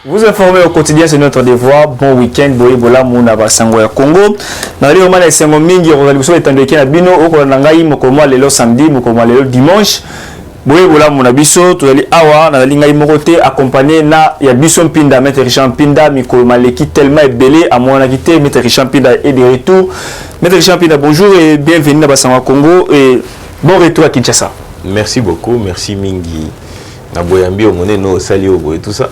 Vous informez au quotidien, c'est notre devoir. Bon week-end, Bola Mouna Basango ya Congo. Dans les moments, c'est mon mingi, on va vous souhaiter de Bino, au Kolangaï, Mokoma, le samedi, Mokoma, le dimanche. Bola Mouna Biso, tout ali awa, dans la ligne Moroté, accompagné na ya Bison Pinda, Maître Richard Pinda, Miko Maleki, tellement est belé, à mon invité, Maître Richard Pinda est de retour. Maître Richard Pinda, bonjour et bienvenue à Basango Congo et bon retour à Kinshasa. Merci beaucoup, merci Mingi. Naboyambi, on est no sali au et tout ça.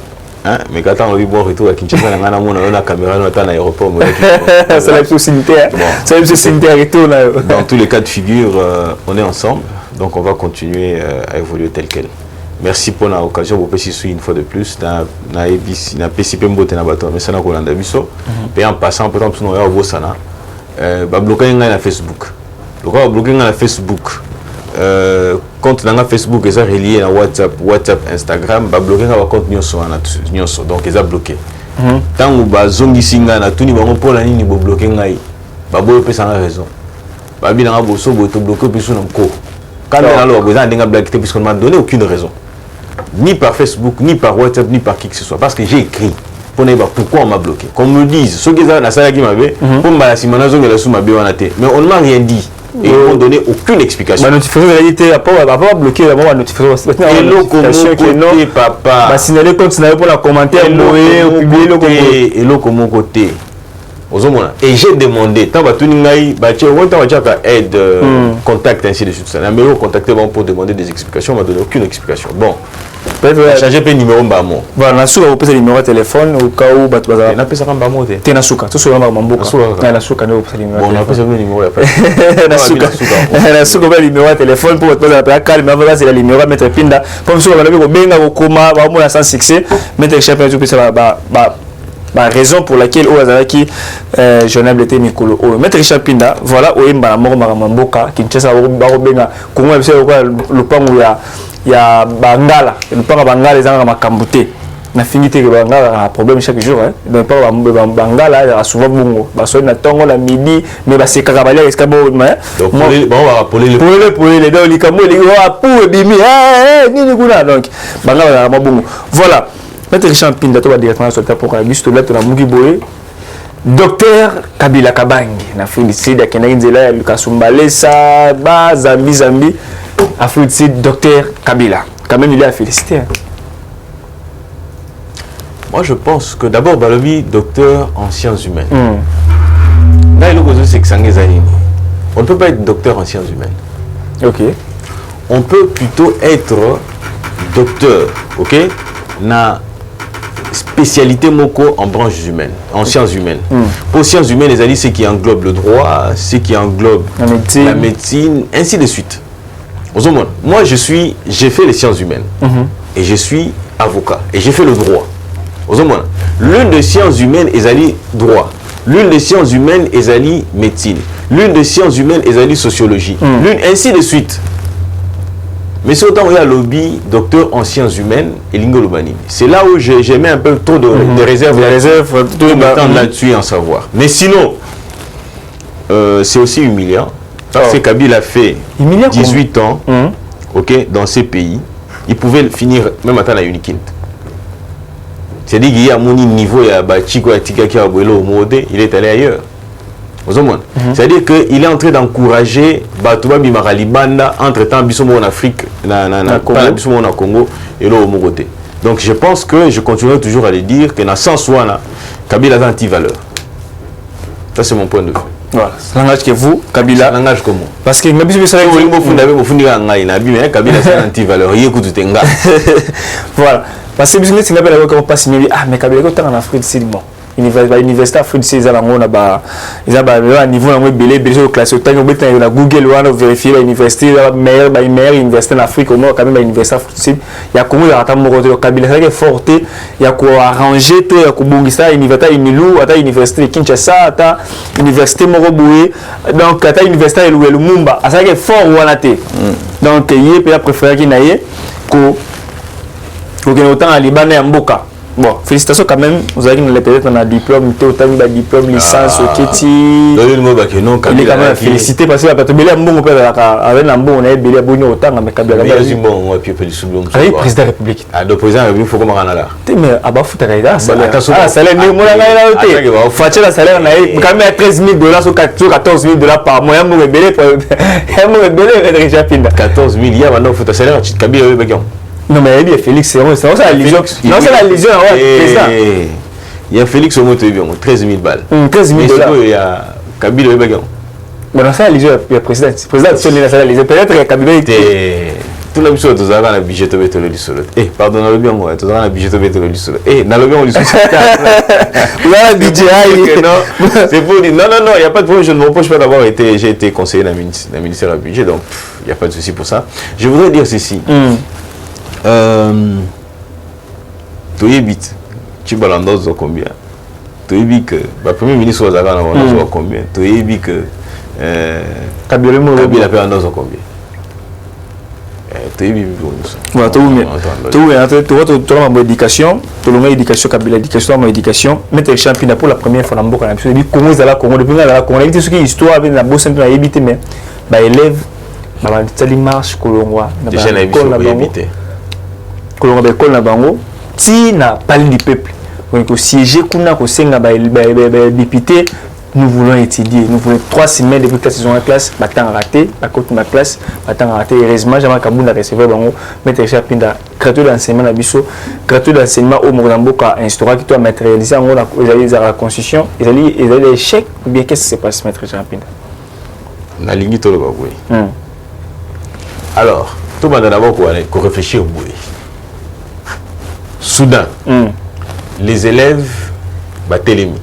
Hein? Mais quand on a eu bon retour à Kinshasa, on a la caméra, on a l'aéroport. C'est la possibilité. C'est la possibilité à retour. Dans tous les cas de figure, on est ensemble. Donc on va continuer à évoluer tel quel. Merci pour l'occasion. Vous pouvez une fois de plus. Na PCP Mbote na bateau. Mais ça n'a pas biso. Et en passant, peut-être que nous avons vu ça. Bloquer na Facebook. Bloquer na Facebook. Compte dans Facebook est relié à WhatsApp, Instagram, ba bloquer na compte nyonso donc ils a bloqué. Tant ou ba zongi singa na tuni ba pour la nini bo bloquer ngai. Ba bo pe sans raison. Ba bi na bo so bo to bloquer puis son ko. Quand on a besoin d'un blague puisqu'on m'a donné aucune raison. Ni par Facebook, ni par WhatsApp, ni par qui que ce soit parce que j'ai écrit pour ne pas pourquoi on m'a bloqué. Qu'on me dise ce que ça na sala qui m'avait pour ma simona zongi la sous ma béonate. Mais on ne m'a rien dit. Et ils n'ont donné aucune explication. La notification de réalité, après bloqué la notification. Et le papa. Bah, signaler comme signaler pour la commentaire, publier le côté. Et le comment côté. Et j'ai demandé, tant que tu n'as aide, contact, ainsi de suite. La meilleure contacté pour demander des explications, on m'a donné aucune explication. Bon. Changer le numéro de Bamo. Voilà, on a le numéro de téléphone au cas où tu vas. On a fait ça comme Bamo. Tu es Nasuka, tu es sur Bambo. On a Nasuka, on a fait ça le numéro de Nasuka, le numéro de téléphone pour te appeler calme, c'est le numéro de Maître Pinda. Comme ça, on va le bien au coma, on a sans succès. Maître Chapin, tu peux savoir la raison pour laquelle on a qui journal était Mikolo. Maître Richard Pinda, voilà, où est Maramboka, qui tient ça au Barobenga, comment est le pan où il y a Bangala, le pan à Bangala, les gens à Makambouté. On a fini que Bangala a un problème chaque jour. Le pan à Bangala, il y a souvent bongo. Parce qu'on a tongo la midi, mais c'est Kakabalia, est-ce qu'il y a bon. Donc, pour les deux, les camo, les gars, pour bimi, donc Bangala a un bongo. Voilà. Maître Richard Pinda, tu vas directement sur le tapis pour la liste là, tu as Mugiboé. Docteur Kabila Kabangi, Afrique du Sud, il y a Nzela, Lucas Umbalesa, Zambi, Afrique du Sud, docteur Kabila. Quand même, il est à féliciter. Moi, je pense que d'abord, Balobi, docteur en sciences humaines. Là, il c'est que on ne peut pas être docteur en sciences humaines. Ok. On peut plutôt être docteur, ok, na spécialité moko en branches humaines, en sciences humaines. Pour sciences humaines, les alliés, c'est qui englobe le droit, c'est qui englobe la médecine, ainsi de suite. Moi, j'ai fait les sciences humaines et je suis avocat et j'ai fait le droit. L'une des sciences humaines est alliée droit, l'une des sciences humaines est alliée médecine, l'une des sciences humaines est alliée sociologie, l'une ainsi de suite. Mais c'est autant où il y a lobby, docteur en sciences humaines et Lingolobani. C'est là où j'ai mis un peu trop de réserves. Les réserves, tout le temps là-dessus en savoir. Mais sinon, c'est aussi humiliant. Parce que Kabila a fait 18 ans okay, dans ces pays. Il pouvait finir même à la Unikint. C'est-à-dire qu'il y a un niveau, il y a Bachiko, il est allé ailleurs. C'est-à-dire qu'il est en train d'encourager Batouba Bimaralibanda entre-temps Bissomo en Afrique, Bissomo en Congo et là au Mogoté. Donc je pense que je continuerai toujours à le dire que dans le sens où Kabila a anti-valeur. Ça c'est mon point de vue. Voilà, c'est langage que vous, Kabila. Langage comme moi. Parce que Kabila c'est anti-valeur. Voilà. Parce que business n'a pas la comment pas signer ah mais Kabila est en Afrique c'est bon. Université Afrique c'est ça ils ont un niveau là belé au classe au temps on a Google on a vérifié la université la meilleure université en Afrique au moins quand même université Afrique il y a comment il y a tant de Kabila c'est forte il y a quoi arranger tout il y a quoi bongisa université Inilou à université Kinshasa à université Moroboué donc à université Lumumba à ça que fort ou à té donc il est préféré qu'il n'aille que autant à Liban et Mboka Bon, félicitations quand même. Vous avez peut-être un diplôme, un diplôme, licence, ok. Il est quand même félicité parce que la Belé a bon père avec un bon, on a Belé a bon autant, mais Kabila a bon, on a pu appeler sous l'homme. Avec le président de la République. Ah, le président de la République, il faut comment on a là. Mais à bas foutre là, salaire. Ah, salaire, mais moi là, là, Fatih la salaire, on a quand même $13,000 sur $14,000 par mois. Moi, Belé, déjà pinda. 14 000, il y a maintenant, il faut ta salaire, Kabila est béguin. Non, mais il y a Félix, c'est ça la légion. Non, c'est la légion, ouais. Il y a Félix au mot 13 000 balles. 13 000 $. Il y a Kabila au Bégan. Bon, dans ça, la légion, il y a président. Président, c'est la légion. Peut-être qu'il y a Kabila. Tout le monde a un budget de béton du sol. Eh, pardon, dans le bien, moi, tu as un budget de béton du sol. Eh, dans le bien, on lui soutient. Vous avez un budget. C'est pour dire, non, il n'y a pas de problème. Je ne me reproche pas d'avoir été, j'ai été conseiller d'un ministère du budget, donc il n'y a pas de souci pour ça. Je voudrais dire ceci. Tu es tu balances combien? Tu es que le premier ministre was à combien? Tu es que Kabila a fait un combien? Tu es voilà, tu as une éducation, tu as une éducation, Kabila éducation, une éducation, mettre le championnat pour la première fois dans le Congo, comment ils allaient Congo, depuis la Congo, il y a une histoire avec la bosse de éviter, mais élève, il marche, Colombois, déjà la éviter. Colombo l'école na bango ti na parler du peuple donc au siéger kuna ko senga député nous voulons étudier nous voulons 3 semaines depuis que saison en classe batang raté à côté de ma classe batang raté heureusement jamais Kabunda recevoir bango mettre chef pinda gratuit d'enseignement na biso gratuit d'enseignement au Mozamboka instaura qui doit matérialiser en la constitution ils allaient échec ou bien qu'est-ce qui se passe mettre chef pinda na lingi to le baboué alors tout le monde d'abord pour réfléchir au bout. Soudain, les élèves Batelemi.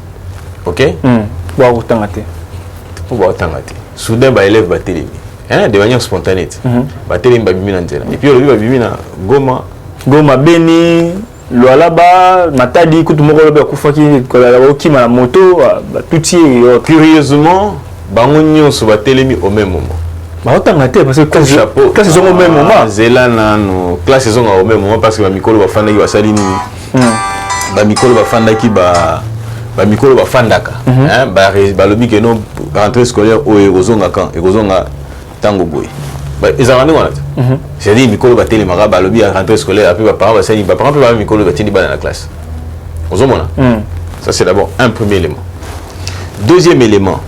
Ok? Soudain, les élèves Batelemi. De manière spontanée. Batelemi Babimina. Et puis, le Babimina, Goma Beni, Loalaba, Matadi, Koutumoro, Koufaki, Kima, la moto, tout est. Curieusement, Bangonio sur Batelemi au même moment. Parce que classe sont au même moment. Zelana, classe sont au même moment parce que Mikolo va fanda qui va salini. Mikolo va fanda qui va Mikolo va fandaka. Lobi que non rentrée scolaire au Erozonga quand Erozonga tango boy. Ils ont rendu compte. C'est-à-dire Mikolo va télé mara Lobi à rentrée scolaire après va parents va salini. Parents va Mikolo va tenir dans la classe. Ça c'est d'abord un premier élément. Deuxième élément.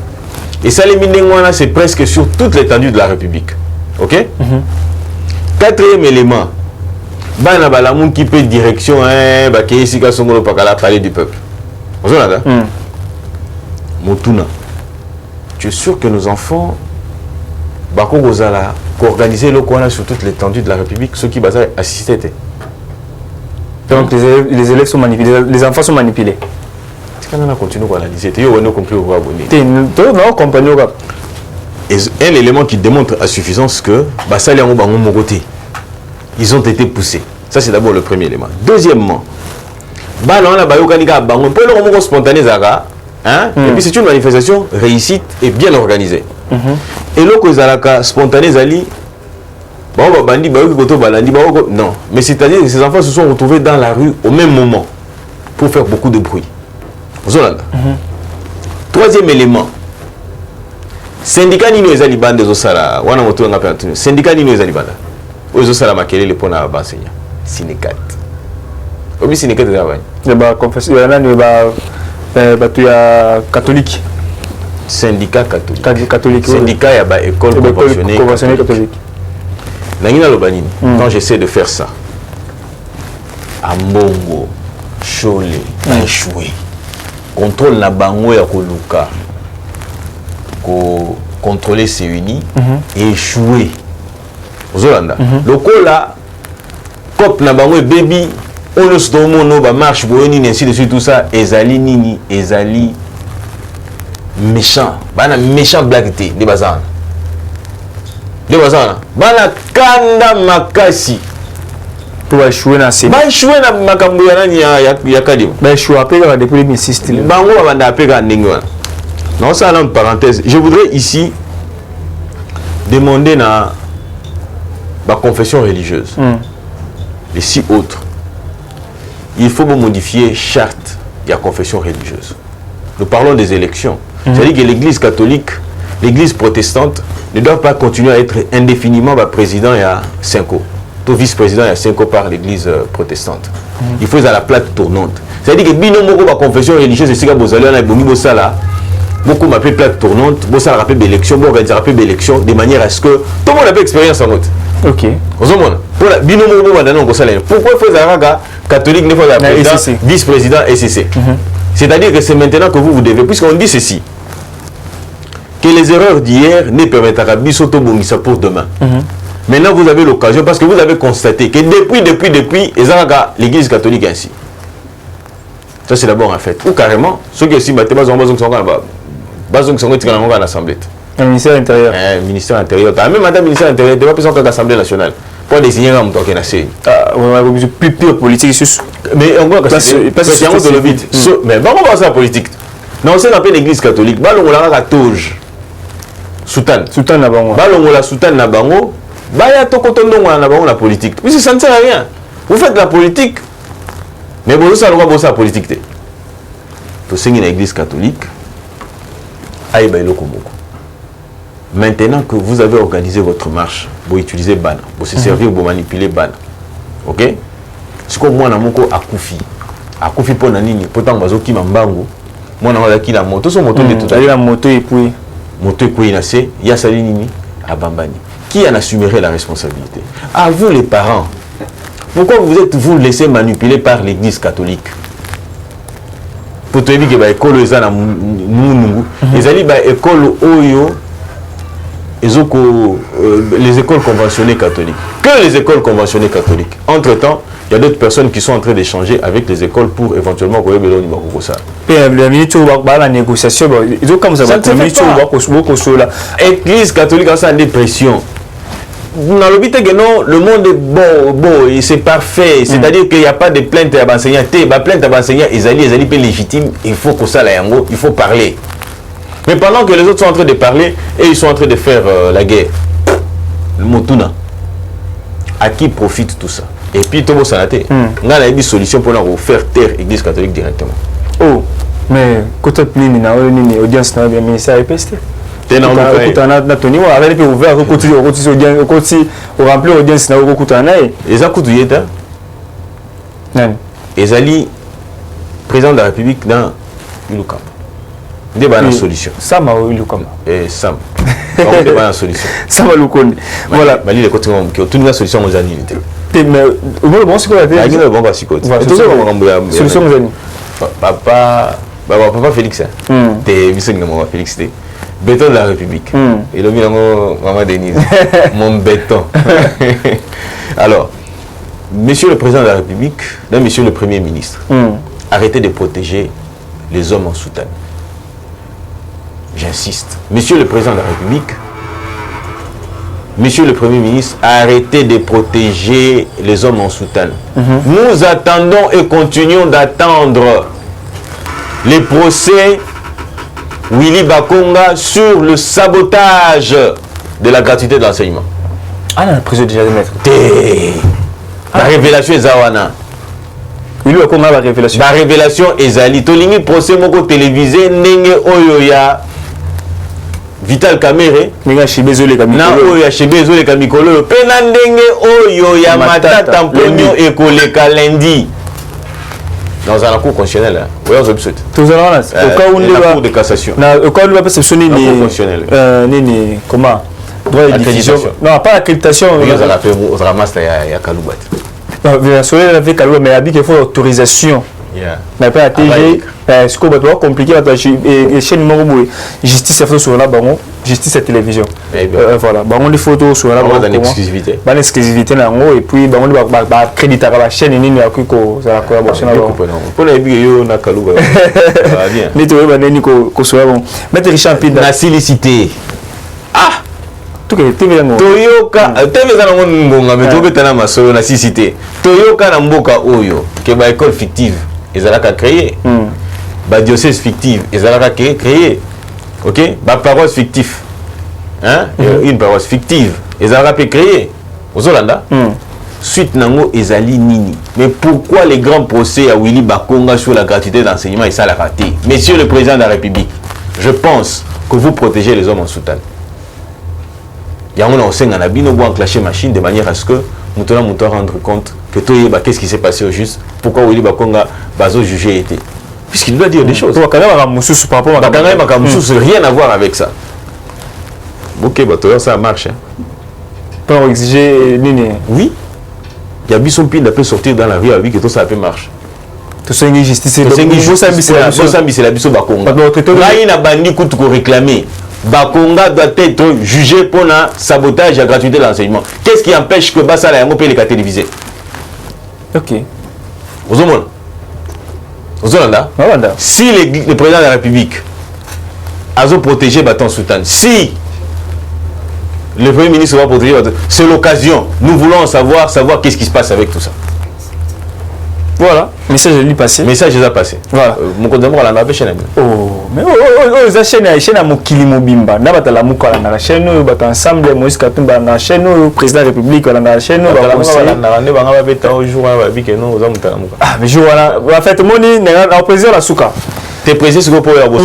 Et ça, les Minengwana, c'est presque sur toute l'étendue de la République. Ok? Quatrième élément. Bana Balamoun qui peut direction, qui est ici, qui est parler du peuple. Vous avez Moutuna. Tu es sûr que nos enfants, Bako Gozala, qu'organiser le Kwana sur toute l'étendue de la République, ceux qui basaient assister. Donc les élèves sont manipulés, les enfants sont manipulés. On a continué à analyser. Et un élément qui démontre à suffisance que ils ont été poussés. Ça, c'est d'abord le premier élément. Deuxièmement, spontané, et puis c'est une manifestation réussite et bien organisée. Et là, spontané, non. Mais c'est-à-dire que ces enfants se sont retrouvés dans la rue au même moment pour faire beaucoup de bruit. Troisième élément. Syndicat Nino et Zaliban des Osara. Syndicat Nino et Zaliban. Aux Osara Makele le pont à Banseignant. Syndicat. Obi syndicat de travail. Il y a confession. Il y a catholique. Syndicat catholique. Catholique. Syndicat il y a école conventionnée catholique. Nangina Lobanine. Quand j'essaie de faire ça, à Mbongo, Cholet, a échoué. Contrôle na bango ya koluka ko contrôler CUNI et échoué aux Hollandais. Le cola cop na bango baby on le stomo no ba marche boyoni ainsi de suite tout ça ezali nini ezali méchant bana méchant black té de bazana bana kanda makasi pour échouer dans ces échouer na makambo ya nani ya kadima échouer après depuis 2006 bango banda apeka ndenge wana non ça là une parenthèse je voudrais ici demander na ba confession religieuse les 6 autres il faut modifier charte de la confession religieuse. Nous parlons des élections. C'est-à-dire que l'Église catholique, l'Église protestante ne doit pas continuer à être indéfiniment président il y a 5 ans. Tout vice-président il y a 5 ans par l'Église protestante. Il faut à la plaque tournante. C'est-à-dire que binom la confession religieuse, c'est que vous allez à beaucoup m'appellent plaque tournante, vous allez rappeler l'élection, vous allez rappeler l'élection de manière à ce que tout le monde a fait expérience en autre. Ok. Pourquoi il faut un catholique, il faut un président, vice-président SCC. C'est-à-dire que c'est maintenant que vous devez, puisqu'on dit ceci, que les erreurs d'hier ne permettent pas de pour demain. Maintenant, vous avez l'occasion, parce que vous avez constaté que depuis, l'Église catholique est ainsi. Ça, c'est d'abord un fait. Ou carrément, ceux qui sont en assemblée. Le ministère intérieur. Le ministère intérieur. Même madame le ministère intérieur, il n'y a pas l'Assemblée nationale. Pour désigner un homme qui est assez. Plus pure politique. Mais on voit que c'est un de le vide. Mais on va passer à la politique. Non, c'est un peu l'église catholique. On a la toge. Soutan. Soutan na bango. On a la soutan na bango. Il y a tout la politique. Oui, ça ne sert à rien. Vous faites la politique. Mais vous savez pas la politique. Tout ce qui est l'église catholique. Aïe, bah, il maintenant que vous avez organisé votre marche, vous utilisez BAN, vous se servir pour manipuler BAN. Ok? Ce que moi, je suis Akoufi pour Nanini, pourtant, je suis Mambango. Moi, je suis la moto, c'est moto de tout à l'heure. La moto et puis. Moto et puis, il y a Salinini à Bambani. Qui en assumerait la responsabilité? À vous, les parents. Pourquoi vous êtes vous laissez manipuler par l'église catholique? Pour te dire que l'école est à Mounungu, l'école Oyo. Les écoles conventionnées catholiques. Que les écoles conventionnées catholiques. Entre-temps, il y a d'autres personnes qui sont en train d'échanger avec les écoles pour éventuellement pour la négociation. L'église catholique a des pressions. Dans le but que non, le monde est beau et c'est parfait. C'est-à-dire qu'il n'y a pas de plainte à l'enseignant. La plainte à l'enseignant est légitime. Il faut que ça il faut parler. Mais pendant que les autres sont en train de parler et ils sont en train de faire la guerre, le Motuna, à qui profite tout ça? Et puis, tout le monde s'en a été. On a une solution pour nous faire taire l'Église catholique directement. Oh, mais quand on a une audience dans le ministère EPST, on a ouvert, on remplit l'audience dans le les Akoutouye, les alliés, président de la République dans Ilukam. Il y a une solution. Sam a eu le combat. Et Sam. Il y a une solution. Sam a le connu. Voilà. Mais il y a une solution aux années. Mais le bon, c'est quoi? Il y a une bonne solution aux années. Papa Félix. T'es vice-président Félix. Béton de la République. Et le maman Denise. Mon béton. Alors, monsieur le président de la République, monsieur le premier ministre, arrêtez de protéger les hommes en soutane. J'insiste. Monsieur le président de la République, monsieur le premier ministre, arrêtez de protéger les hommes en soutane. Nous attendons et continuons d'attendre les procès Willy Bakonga sur le sabotage de la gratuité de l'enseignement. Ah non, le président déjà de mettre. La révélation est Zawana. Willy Bakonga la révélation. La révélation est Zali. Tolingi procès moko télévisé nenge oyoya. Vital Kamere ninga shibezole kamikolo na oyo shibezole kamikolo pena ndenge oyo ya matata mponyo ekoleka lundi dans la cour constitutionnelle oyo obsète tous allons au cas où la cour de cassation na au cas où la perception ni nini comment droit d'édition non pas l'accréditation on a fait au ramasse ya Kaloubat non sur avec Kaloubat mais habit qu'il faut autorisation. Mais pas la TG, ce qu'on va compliquer la chaîne justice sur la banque, justice à télévision. Voilà, banque les photos sur la banque. L'exclusivité. L'exclusivité là et puis banque va accréditer la chaîne et ni à quoi ça la collaboration là. Pour les billets na Kalouba. Bien. Mais tu vois ni ko sur la banque. Mettre Richard Pida. La silicité. Ah. Tout que TV ngo. Toyoka, TV za ngo ngonga mais tobe tana masolo na silicité. Toyoka na mboka oyo ke ba école fictive. Ils allaient créer. Bah diocèse fictive, ils allaient créer. Ok? Bah paroisse fictive. Hein? Une paroisse fictive. Ils allaient créer. Aux Hollanda. suite nango ezali nini. Mais pourquoi les grands procès à Willy Bakonga sur la gratuité d'enseignement et ça l'a raté? Monsieur le Président de la République, je pense que vous protégez les hommes en soutane. Il y a un bino pour enclencher machine de manière à ce que nous devons rendre compte que qu'est-ce qui s'est passé au juste, pourquoi Willy Bakonga bazo jugé été. Puisqu'il doit dire des choses. Rien à voir avec ça. Ok, ça marche. Pour exiger nini? Oui. Il y a Bisson Pin peut sortir dans la rue avec que tout ça peut marcher. Tout ça est justice. C'est la Bisson Bakonga. Là, il a bandi pour réclamer. Bakonga doit être jugé pour un sabotage à gratuité de l'enseignement. Qu'est-ce qui empêche que Bassa la yango paye les cas télévisés? Ok. Vous si le président de la République a protégé Baton Soutan, si le Premier ministre va protéger Baton, c'est l'occasion. Nous voulons savoir qu'est-ce qui se passe avec tout ça. Voilà, message est passé. Message est passé. Voilà. Mon compte de moi, on a chaîne. Oh, mais oh, chaîne à Mokili Mobimba. N'a pas la mouka la chaîne, bat ensemble, Moïse Katumba la chaîne, président de la République la chaîne, ah, mais je vois en fait, moni, n'a président la souka. T'es président ce que pour la bosse.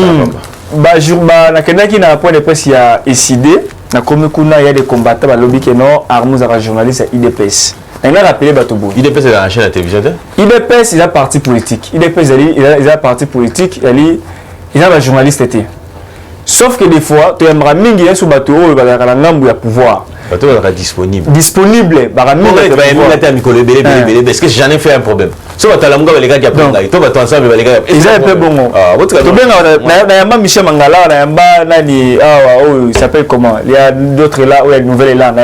Bah, jour, bah, na kena qui n'a point de presse, il y a décidé, na comme kuna il y a des combattants, bah, lobby que non, Armous a journaliste à IDPS. Il a rappelé Batoubo. IDPS est dans la chaîne de télévision. IDPS, il a parti politique. IDPS, il a parti politique, il a un journaliste. Sauf que des fois, tu aimeras mingi sur bateau, il va y avoir un pouvoir. Bateau sera disponible. Disponible. Est-ce que j'en ai fait un problème? Si tu as les gars qui apprennent, tu vas ensemble les gars. Ils ont un peu bon. Il y a Michel Mangala, il s'appelle comment? Il y a d'autres là, il y a une nouvelle là,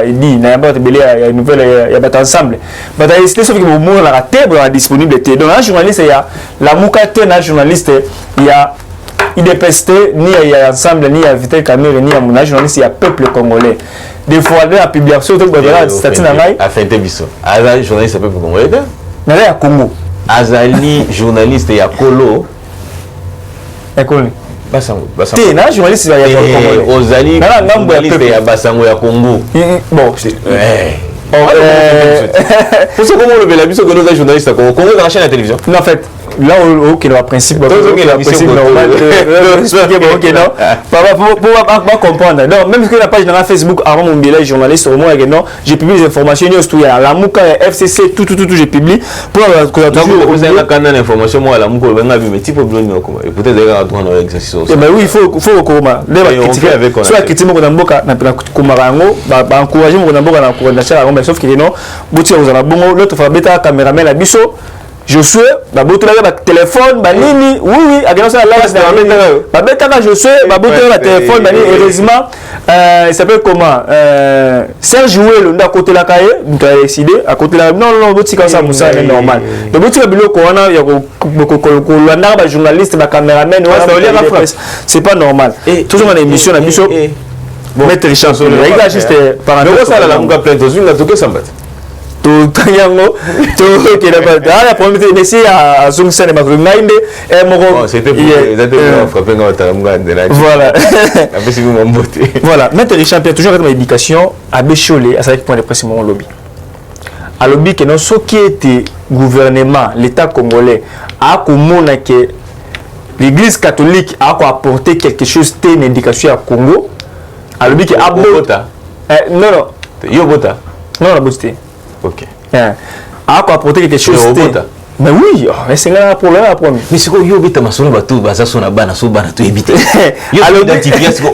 il dit, il y a une nouvelle, il y a ensemble. Mais sauf que le monde a raté la disponibilité. Donc un journaliste, il y a la moukaté, un journaliste, il y a IDPST, ni il y a ensemble, ni il y a Vitel Kamere, ni il y a mon journaliste, il y a peuple congolais. Des fois, la publication, statut nangai. À fin de biso. Azali journaliste peuple congolais. Nangai à Congo. Azali journaliste et à Kolo. Ekoli. Basango. T'es na journaliste il y a Congolais. Ozali journaliste et à Basango et à Congo. Bon. Pour ça, comment on le fait biso que nous journalistes à Congo dans la chaîne de télévision. Non, en fait. Là où il y a le principe normal pour comprendre. Non, même que la page dans Facebook avant mon billet journaliste au moins j'ai publié des informations la Mouka FCC tout j'ai publié pour que toujours la information moi la Mouka mais type problème et peut-être d'ailleurs droit dans l'exercice. Ben oui, il faut comment critiquer avec soit critiquer mon mboka na kumarango ba encourager mon mboka na encourager mais sauf que non bouti vous en bon l'autre fa beta caméraman la biso Josué, bah boutela ba téléphone, bah nini, oui, à quelle heure là bah bêta Josué, bah boutela la téléphone, bah heureusement, il s'appelle comment, Serge joué le à côté la cahier, donc a décidé à côté la non bouti comme ça Moussa c'est normal. Le bouti le bilo corona, il y a beaucoup de journalistes, bah caméraman, c'est pas normal. Toujours dans l'émission la mission. Maître Richard, il a juste par rapport à la langue pleine de zoom, la toqué ça tout tanyango tout qui n'a pas la première d'essayer à zoom scène ma zoom nine et mon c'était pour frapper dans ta voilà après si vous m'embêtez voilà Maître Richard Pierre toujours avec mon éducation à Bécholé à ça point de presse mon lobby à lobby que non ce qui était gouvernement l'état congolais a commun que l'église catholique a apporté quelque chose une éducation à Congo à lobby que abota non Yobota non la boosté. Ok. Ah, quoi apporter quelque chose. Mais oui, c'est un problème. Mais c'est quoi yo bita masolo bato baza sona bana so bana to ebite. Yo identifier ce que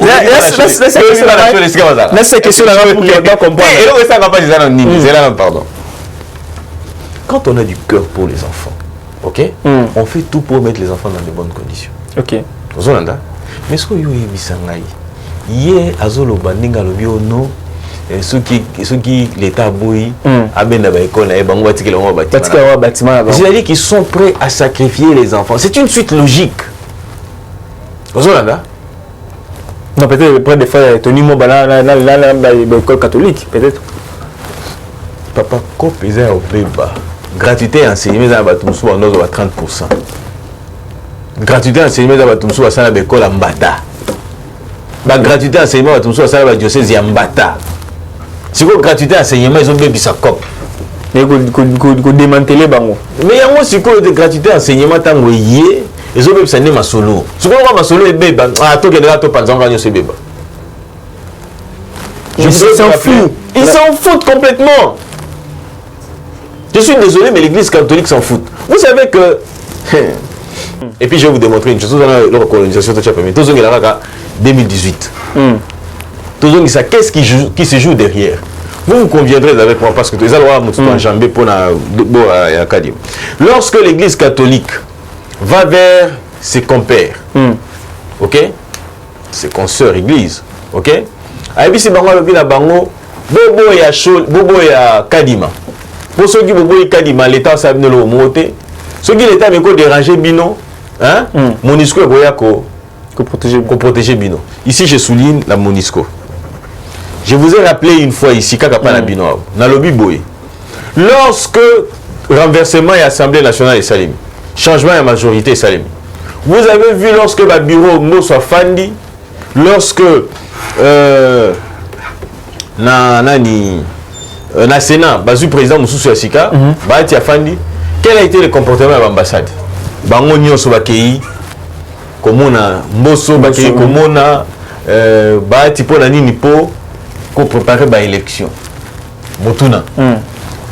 c'est question là pour que doit comprendre. Et là ça va pas dire non c'est là pardon. Quand on a du cœur pour les enfants, OK? On fait tout pour mettre les enfants dans de bonnes conditions. OK. Ozolanda. Mais ce que yo ebisa ngai. Hier azolo bandinga lobio no ceux qui l'état bouille à ben école et bango bâtiment c'est-à-dire qu'ils sont prêts à sacrifier les enfants. C'est une suite logique. Ozolanda non peut-être près des fois Tony Mobala l'école catholique peut-être papa cop ils ont payé gratuité enseignement dans batumsu on a 30%. Gratuité enseignement dans batumsu à ça l'école Mbata. Ba gratuité enseignement batumsu à ça la diocèse ya Mbata. Si vous gratuité enseignement, ils ont bébé sa cop. Mais vous démantelez bango. Mais il y a aussi de gratuité enseignement tant que yé et autres ça n'est ma solo. Ce qu'on voit ma solo est bébé. Ah toi qui es là toi pas d'engagement ce bébé. Ils s'en foutent. Ils s'en foutent complètement. Je suis désolé mais l'Église catholique s'en fout. Vous savez que et puis je vais vous démontrer une chose dans la colonisation de Tchapémé. Tous les là 2018. Tous ça qu'est-ce qui se joue derrière? Vous conviendrez avec moi parce que les lois ont enjambé pour la Kadim. Lorsque l'Église catholique va vers ses compères, ok, ses consoeurs Église, ok, et c'est bango le la bango, bobo ya Kadima. Pour ceux qui bobo ya Kadima, l'État s'est amené le monter. Ceux qui l'État veut déranger Bino, hein, Monisco est pour protéger Bino. Ici je souligne la Monisco. Je vous ai rappelé une fois ici, lorsque renversement et Assemblée nationale est Salim, changement et majorité est Salim. Vous avez vu lorsque le bureau soit Fandi, lorsque na Sénat, Bazou président Moussou Yassika, Bahati Fandi, quel a été le comportement de l'ambassade? Bango Nyoso Bakei, Komona, Mboso Bakei, Komona, Bahati Ponani Nipo, pour préparer l'élection. Motuna.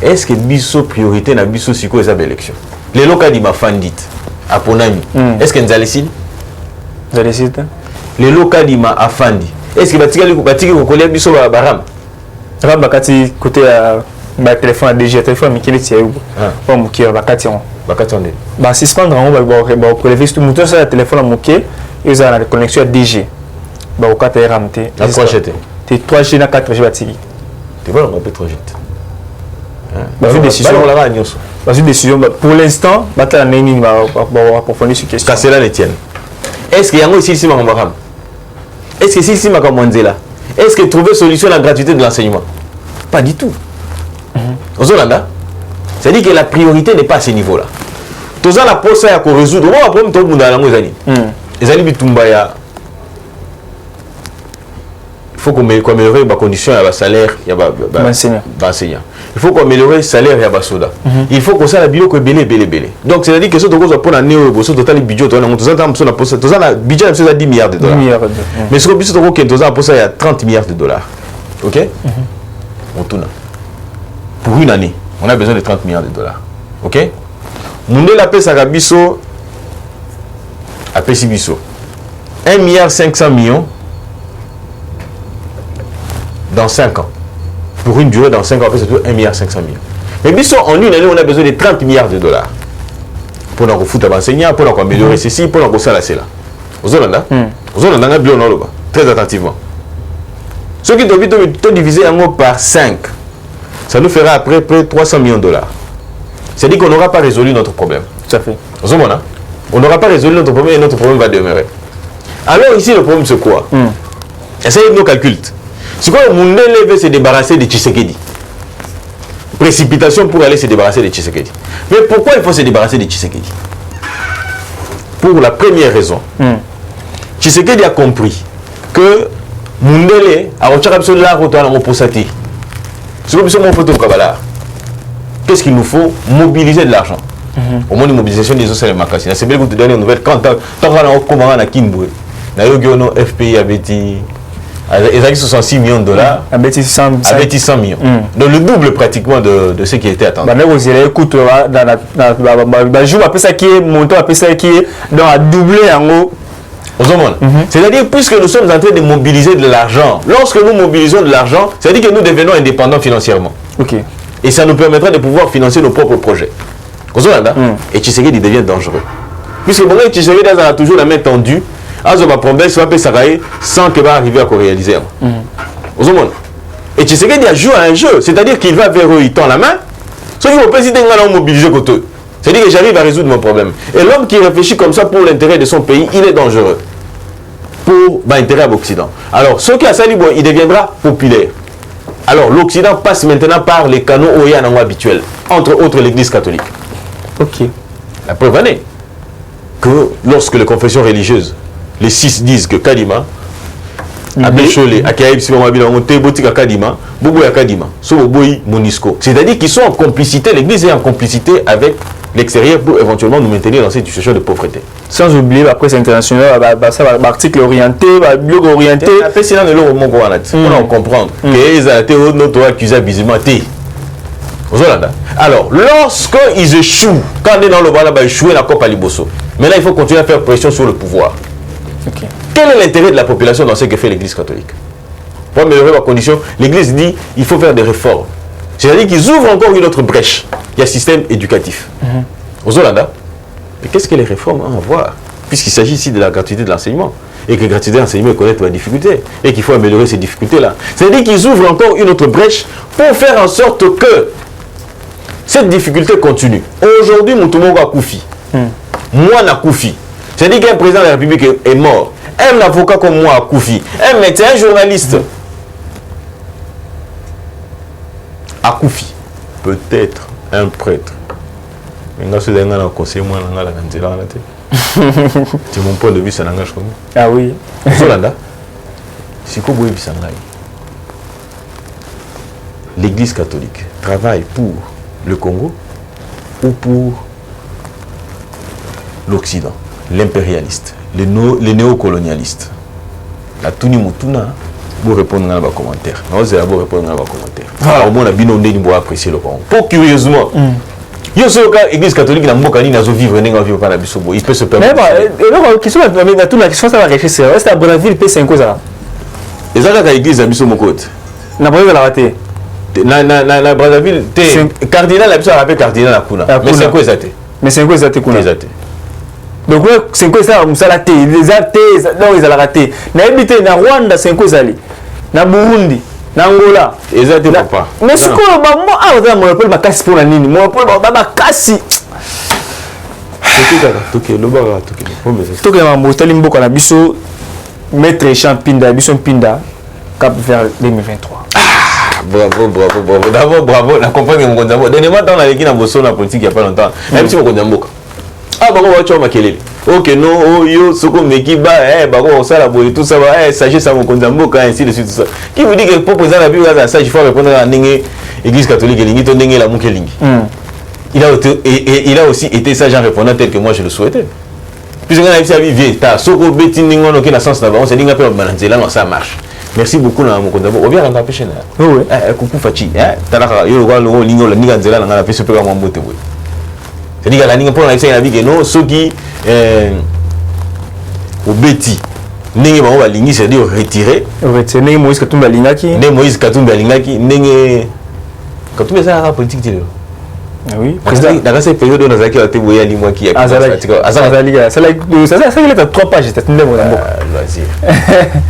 Est-ce que biso priorité na biso siko eza élection? Les locaux di mafandit à Ponami. Est-ce que nous allons ici? Vous allez ici? Les locaux di ma afandi. Est-ce que batiki ko kolia biso baram? Ram bakati côté ba téléphone DG téléphone mais quel est pas mouké bakati on. Bakati on. Ba suspendre on ba prélever tout moteur sur le téléphone mouké et ça la connexion à DG. Ba au 4 RMT. La 3G. 3G na 4G batiki. Tu vois on peut trop vite. Décision pour l'instant bata neni va approfondir sur question. Cela les tienne. Est-ce qu'il y a aussi ici Makambaram? Est-ce que ici Makamwanzela? Est-ce que trouver solution à la gratuité de l'enseignement? Pas du tout. Ozolanda, c'est-à-dire que la priorité n'est pas à ce niveau-là. Tout ça la poste à résoudre. On va prendre tout le monde à la moisani. Les amis bitumbaya. Il faut qu'on améliore les conditions et le salaire d'enseignants. Il faut qu'on améliore le salaire et le soda. Il faut qu'on ait le bureau que belé. Donc, c'est-à-dire que ce que vous avez pour total le budget, le budget est 10 milliards de dollars. Mais ce que vous avez, il y a 30 milliards de dollars. Ok? On tourne. Pour une année, on a besoin de 30 milliards de dollars. Ok? Nous avons appelé ça Bisso, appelé Bisso. 1 milliard 500 millions. Dans 5 ans. Pour une durée dans 5 ans, c'est 1 milliard 500 millions. Mais bien sûr, en une année, on a besoin de 30 milliards de dollars. Pour nous foutre à l'enseignant, pour nous améliorer ceci, pour nous faire cela. Vous avez très attentivement. Ce qui doit être divisé par 5, ça nous fera après près de 300 millions de dollars. C'est-à-dire qu'on n'aura pas résolu notre problème. Tout à fait. On n'aura pas résolu notre problème et notre problème va demeurer. Alors ici, le problème c'est quoi? Essayez de nous calculer. C'est quoi le monde veut se débarrasser de Tshisekedi? Précipitation pour aller se débarrasser de Tshisekedi. Mais pourquoi il faut se débarrasser de Tshisekedi? Pour la première raison. Tshisekedi a compris que Mundele a retiré la route à la Moposati. Qu'est-ce qu'il nous faut? Mobiliser de l'argent. Au moins, une mobilisation des autres marcassines. C'est bien que vous te donnez une nouvelle. Quand on a comment à Kinboué, Nayogono FPI avait dit. Ils ont 66 millions de dollars. Avec 100 millions. Donc le double pratiquement de ce qui était attendu. Vous allez écouter dans jour après ça qui est montant après ça qui est donc à doubler en haut. C'est-à-dire puisque nous sommes en train de mobiliser de l'argent, lorsque nous mobilisons de l'argent, c'est-à-dire que nous devenons indépendants financièrement. Et ça nous permettra de pouvoir financer nos propres projets. Et Tshisekedi devient dangereux. Puisque Tshisekedi a toujours la main tendue. Sans que va arriver à réaliser. Et Tshisekedi a joué à un jeu, c'est-à-dire qu'il va vers eux, il tend la main. Ceux qui vont présider mobiliser contre eux. C'est-à-dire que j'arrive à résoudre mon problème. Et l'homme qui réfléchit comme ça pour l'intérêt de son pays, il est dangereux. Pour l'intérêt à l'Occident. Alors, ce qui a sali, il deviendra populaire. Alors, l'Occident passe maintenant par les canaux Oyanango habituels, entre autres l'Église catholique. La preuve en est que lorsque les confessions religieuses, les 6 disent que Kadima Abécholé, Akaïb, si on m'a dit, on te botika Kadima, Bobo ya Kadima, Soboboy, Monisco. C'est-à-dire qu'ils sont en complicité, l'église est en complicité avec l'extérieur pour éventuellement nous maintenir dans cette situation de pauvreté. Sans oublier la presse internationale, l'article orienté, le blog orienté. Après, c'est là le logo mon on comprend que les athées notre accusé abusément. Alors, lorsqu'ils échouent, quand on est dans le bas là-bas, échouer la Coupe à Liboso, maintenant il faut continuer à faire pression sur le pouvoir. Okay. Quel est l'intérêt de la population dans ce que fait l'Église catholique? Pour améliorer ma condition, l'Église dit qu'il faut faire des réformes. C'est-à-dire qu'ils ouvrent encore une autre brèche. Il y a le système éducatif. Aux Hollandais, mais qu'est-ce que les réformes ont à voir? Puisqu'il s'agit ici de la gratuité de l'enseignement. Et que la gratuité de l'enseignement connaît la difficulté. Et qu'il faut améliorer ces difficultés-là. C'est-à-dire qu'ils ouvrent encore une autre brèche pour faire en sorte que cette difficulté continue. Aujourd'hui, Moutoumou a Koufi. Moi, na Koufi. C'est-à-dire qu'un président de la République est mort. Un avocat comme moi a Koufi. Un médecin, un journaliste a Koufi. Peut-être un prêtre. C'est mon point de vue, ça n'engage comme ah oui. L'Église catholique travaille pour le Congo ou pour l'Occident, l'impérialiste, les néocolonialistes. La Tuni Moutuna, vous répondre dans les commentaires. Vous allez répondre dans les commentaires. Alors, on a bien apprécié le Congo. Pour curieusement, il y a l'Église catholique qui n'a pas vivre par la Bissobo. Il peut se permettre. Mais la question, ça va réfléchir. Est-ce que Brazzaville paye 5 ans? Et ça, l'Église a Bissobo côté. La Brazzaville a raté. La Brazzaville, cardinal, la rappelle cardinal à Kuna. Mais c'est quoi ça? Mais c'est quoi ça? Donc, 5 ans, ça a raté. Les athées, non, ils ont raté. Na habité na Rwanda, 5 ans, na Burundi. Nangola ezate papa mais ce que moi on monopole makasi pour la nini monopole makasi toke le bara toke na motali mboka na biso maître Champinda biso Mpinda cap vers 2023. Bravo d'abord la compagnie mon Konzambo dernièrement dans la équipe na bosso na politique il y a pas longtemps même si mon Konzambo bango wacho makelele ok non yo soko mekiba bango ça la boye tout ça sagesse à mon Konzambo ainsi de suite tout ça qui vous dit que pour président la Bible ça il faut répondre à ndenge église catholique lingi to ndenge la mukelingi il a aussi été sage en répondant tel que moi je le souhaitais puisque on a vu vivre ta soko beti ningo no na sens là on se dinga pe balanzela non ça marche. Merci beaucoup na mon Konzambo bien on empêcher na oui coucou Fachi talaka yo lo lingo la ninga nzela na pe se pe ka mbote boy. C'est-à-dire que la ligne pour la vie que non ceux qui au bêtis n'est pas ligne c'est-à-dire retirer Moïse Katumbi alingaki Moïse Katumbi alingaki n'est Katumbi ça la politique de oui président dans cette période on a zaki la témoigner ali moi qui a ça il a 3 pages c'est une loisir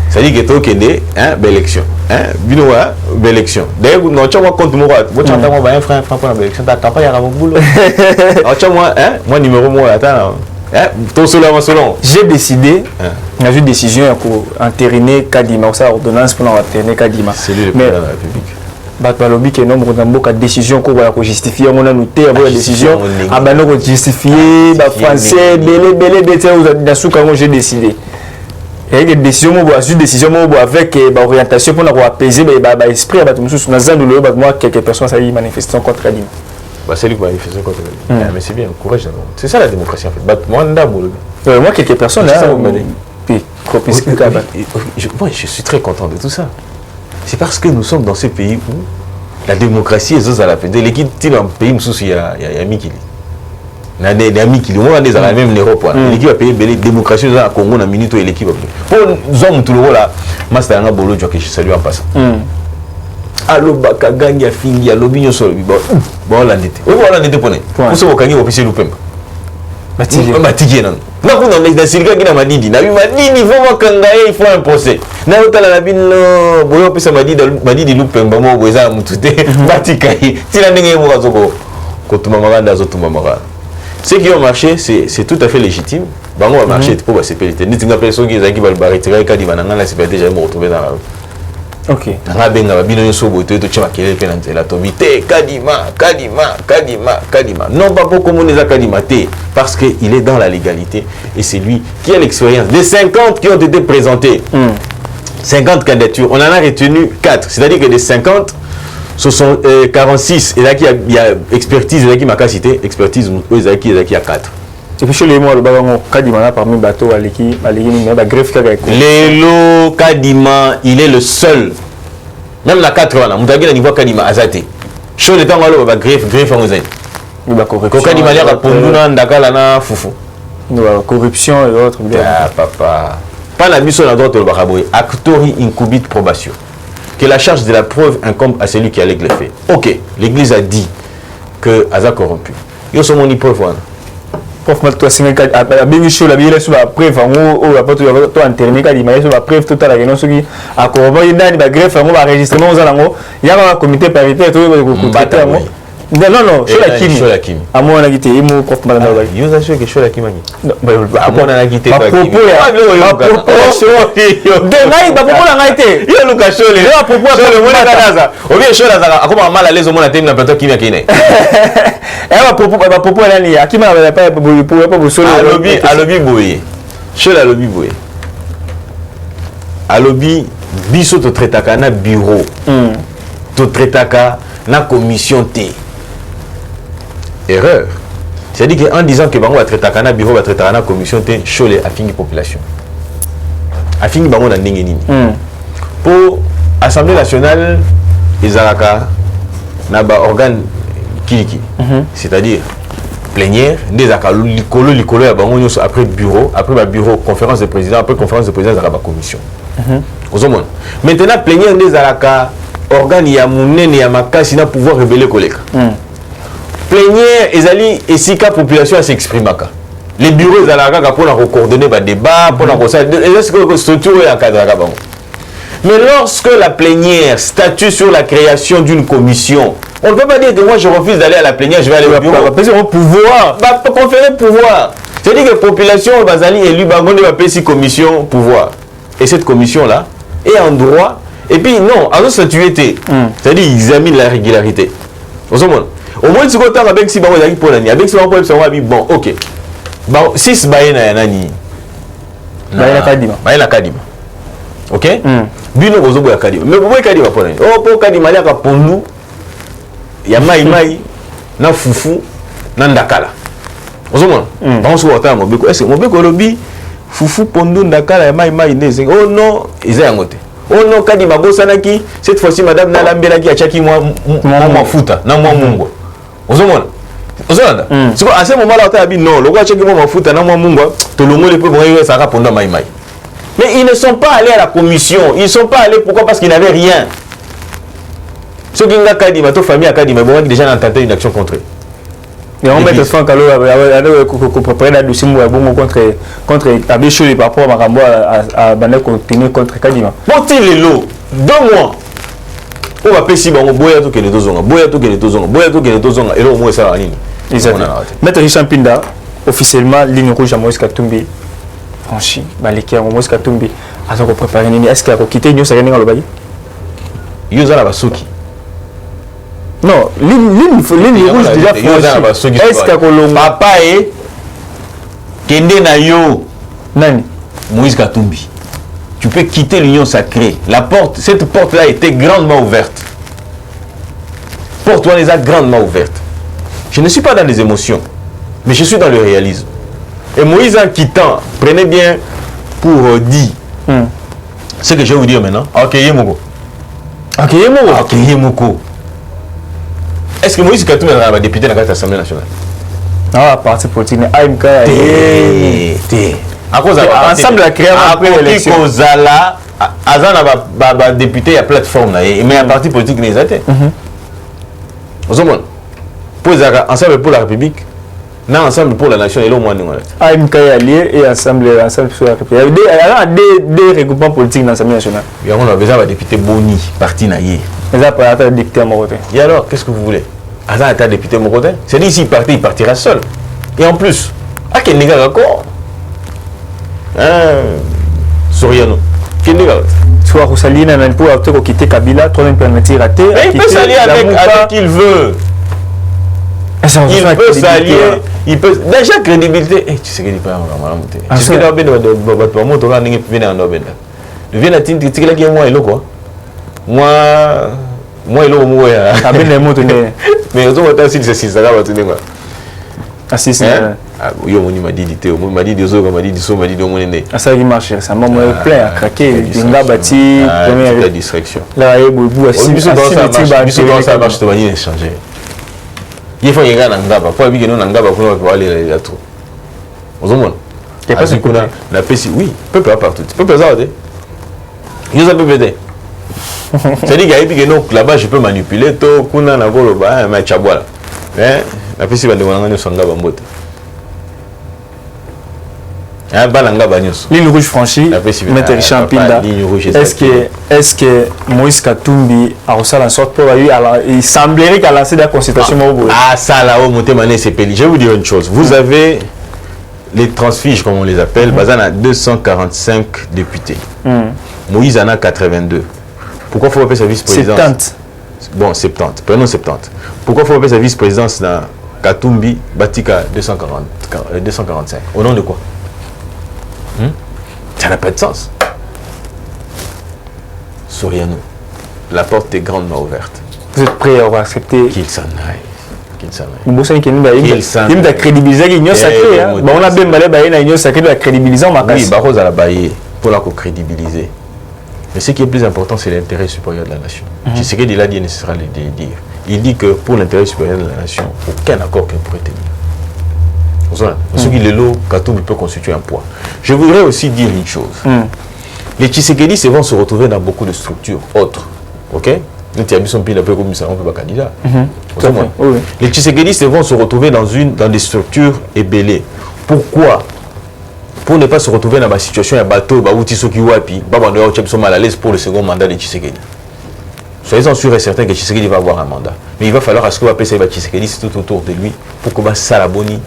c'est-à-dire que toi kende belle élection binoa belle élection d'ailleurs non tu vois compte moi tu entends moi un frère pour la belle élection ta campagne à mon boulot tu vois moi numéro moi attends ton selon j'ai décidé j'ai une décision pour entériner Kadima ça ordonnance pour entériner Kadima c'est lui le président de la République Batalobi qui est nombre de décisions qu'on va justifier on a noté avoir la décision ah ben non justifier ba français belé dans sous comment j'ai décidé et une décision avec orientation pour apaiser esprit ba tout sous dans zandolo ba moi quelques personnes ça y manifestant contre Kadima bah c'est lui qui manifeste contre Kadima mais c'est bien courage c'est ça la démocratie en fait moi moi quelques personnes là je suis très content de tout ça. C'est parce que nous sommes dans ce pays où la démocratie est à la peine. L'équipe est dans un pays où il y a Mikili. Il y a des Mikili. On a même l'Europe. L'équipe a payé la démocratie dans le Congo, dans minute et l'équipe. Pour les hommes, tout le monde là, moi c'est un bolo que je salue en passant. Allo Bakagang, ya Fingi, ya Lobinyo Solo. Bon, l'endetté. Oui, on l'endetté pour nous. Pour ce qu'on a officiel ou pas. Matigué non. Na kuna na silika kina madidi na madidi faut kangaye il faut un procès na utala na bino boyo pesa madidi lupemba mo boza mutute batikaye tina ndenge mo kazoko kotuma maganda zotuma maganda ce qui a marché c'est tout à fait légitime bango va marcher pour ba sécurité ni tinga personne qui zaki ba retirer kadi bananga la sécurité déjà me retrouver dans la rue. OK na benga ba bino so boto to chama kele pe na nzela to bite Kadima non pas pour communiser Kadima parce que il est dans la légalité et c'est lui qui a l'expérience des 50 qui ont été présentés 50 candidatures, on en a retenu 4. C'est-à-dire que des 50, ce sont 46. Et là, il y a expertise, et là, qui m'a cité, expertise, il y a 4. Et puis, chez les mots, le baron, Kadima, parmi les bateaux, la greffe, Lélo Kadima, il est le seul. Même la 4 ans, on a vu niveau Kadima, Azate. Chaud le temps, on va greffe en Ozen. Kadima, il y a Ponduna, Ndakala, Foufou. Corruption et autres. Ah, papa. Pas la mission à droite de Baraboy. Actori incubit probation. Que la charge de la preuve incombe à celui qui allègue les faits. Ok, l'église a dit que Aza corrompu. Yo sont mon preuve. Prof, moi, toi, c'est un bien chaud, la vie est sur la preuve. On va pas tout interner, il y a sur la preuve totale. Il y a ceux qui a corrompu, il y a une greffe, on va enregistrer. Il y a un comité paritaire, tout le monde. Non, Show la Kimi. À moi, on a quitté. Il m'a prof mal. Il y a que Show la Kimi. À moi, on a quitté. Pas propos. Il y a Lucas Show. Il y a propos. On vient Show la. Comment mal à l'aise au monde a été une plateau qui vient qui n'est. À propos, là, il y a qui m'a pas pour à lobby boye. Show la lobby boye. À lobby, biso to traitaka na bureau. To traitaka na commission T. Erreur. C'est-à-dire qu'en disant que Bango va traiter à bureau, va traiter à la commission T, Cholé a fini population. A fini Bango dans Ningeni. Pour l'Assemblée nationale, les Araka n'a pas organe Kiliki. C'est-à-dire plénière, des Araka, l'icolo, après bureau, après bureau, conférence de président, après conférence de président, Araka commission. Maintenant, plénière des Araka, organe Yamounen et Yamakasi n'a pouvoir révéler collègue. Plénière, et si la population s'exprime. Les bureaux pour coordonner le débat, pour la structure et encadrer. Mais lorsque la plénière statue sur la création d'une commission, on ne peut pas dire que moi je refuse d'aller à la plénière, je vais aller au bureau. On pouvoir. Conférer pouvoir. C'est-à-dire que la population va aller élu Bangonde va payer commission pouvoir. Et cette commission-là est en droit. Et puis non, à statuer, c'est-à-dire ils examinent la régularité. Au moins, si on a avec si bon, avec si on bon, ok. Bon, 6 baïna nani. Baïna Kadima. Ok? Bino bozo boya Kadima. Mais boya Kadima pour nani. Oh, pour Kadima ya ka pondu. Ya mai na fufu na ndakala. Ozomona. Ba on se wota mobeko. Est-ce mobeko lobi fufu pondu ndakala ya mai ndeze. Oh non, ils ont ngote. Oh non, Kadima bosanaki, cette fois-ci madame Nalambelaki a chaki moi mafuta na moi mungo. Ozomona. Ozomona. C'est quoi à ce moment-là tu as dit non, le gars chaki moi mafuta na moi mungo, to longo le peu bon ça répondre mai. Mais ils ne sont pas allés à la commission, ils ne sont pas allés pourquoi parce qu'ils n'avaient rien. Ceux qui ont Kadima, toute famille a Kadima, bon déjà tenté une action contre eux. Et on met le sang quand on prépare la dossier contre Abicho par rapport à Marambo à Banek continuer contre Kadima. Bon, il est l'eau. 2 mois. On va payer si on boit tout que les 2 ans. Boya tout que les 2 ans. Boya tout que les 2 ans. Et là, au moins, ça va rien. Maître Richard Pinda, officiellement, ligne rouge à Moïse Katumbi. Franchi, Balikia, Moïse Katumbi. Attends, on prépare une ligne. Est-ce qu'il y a quitté New Sagani dans le Baye? Yosa la Souki. Non, ligne rouge déjà franchi. Est-ce qu'il y a Colombo? Papa et Kende Nayo. Nani? Moïse Katumbi. Tu peux quitter l'union sacrée. La porte, cette porte-là était grandement ouverte. Porte-toi les a grandement ouverte. Je ne suis pas dans les émotions, mais je suis dans le réalisme. Et Moïse en quittant, prenez bien pour dire ce que je vais vous dire maintenant. Accueillez Moko. Est-ce que Moïse Katumbi est député dans l'Assemblée nationale? Ah, parti politique, AMK. À cause ensemble la création après l'élection. Kozala, Azana va député à plateforme mais un parti politique n'est pas. Pour ensemble pour la République, non ensemble pour la nation et le moins. AMK est allié et ensemble pour la République. Il y a des regroupements politiques dans l'Assemblée nationale. Il y a déjà député Boni, parti naïe. Mais ça peut être député à mon côté. Et alors, qu'est-ce que vous voulez? Azana est député à mon côté. C'est dit s'il partit, il partira seul. Et en plus, à quel négat d'accord? Soriano. Quel négat? Soit Roussalina n'a pas quitter Kabila, troisième planète raté. Il peut s'allier avec qui il veut. Il peut s'allier. Il peut. Déjà, crédibilité. Tu sais qu'il n'est pas un malade. Tu sais qu'il doit bien de Le vieux Natine, tu sais qu'il y a moi et quoi. Moi, il est au moins. Ah, ben, les mots de mais aux autres, c'est ça, va tenir quoi. Ah, si, c'est. Oui, on m'a dit, on m'a dit des autres, on m'a dit des autres, on m'a dit de mon aîné. Ah, ça, il marche, ça m'a plein à craquer. Il a bâti. La distraction. Là, il y a beaucoup de choses. Ça marche, de manière échangée. Il faut y aller en Ngaba. Pour habiter en Ngaba, pour aller là-dessus. Vous avez il n'y a pas ce qu'on a. La paix, oui, peuple partout. Peuple ça, il y a un peu pété. C'est-à-dire qu'il y a là-bas, je peux manipuler tout, kuna na volo ba, mais chabwala. Mais la paix, c'est pas de mon son Ngaba mbote. Un balanga bagnos. Ligne rouge franchie. Maître Richard Mpinda. Est-ce que Moïse Katumbi a reçu la sorte pour lui, alors il semblerait qu'il a lancé la consultation. Ah, ça là, au Montémané, c'est péli. Je vais vous dire une chose. Vous avez les transfiges, comme on les appelle, Bazan a 245 députés. Moïse en a 82. Pourquoi il faut appeler sa vice-présidence 70. Bon, 70. Prenons 70. Pourquoi il faut appeler sa vice-présidence dans Katumbi Batika 245? Au nom de quoi? Ça n'a pas de sens. Soriano, la porte est grandement ouverte. Vous êtes prêt à accepter qu'il s'en aille? Qu'il s'en aille. Il a crédibilisé l'union sacrée. On a bien balé l'union sacrée de la crédibilisation. Oui, Barros a la baillé pour la crédibiliser. Mais ce qui est plus important, c'est l'intérêt supérieur de la nation. C'est ce qu'il a dit nécessaire de dire. Il dit que pour l'intérêt supérieur de la nation, aucun accord ne pourrait tenir. Ce qui est l'eau, Katumbi peut constituer un poids. Je voudrais aussi dire une chose. Les Tshisekedi vont se retrouver dans beaucoup de structures autres. Ok? Les Tshisekedi vont se retrouver dans des structures ébellées. Pourquoi? Pour ne pas se retrouver dans ma situation, il y a bateau, mal à l'aise pour le second mandat de Tshisekedi. Soyez-en sûrs et certains que Tshisekedi va avoir un mandat. Mais il va falloir à ce qu'on va appeler ça Tshisekedi, c'est tout autour de lui, pour que Salaboni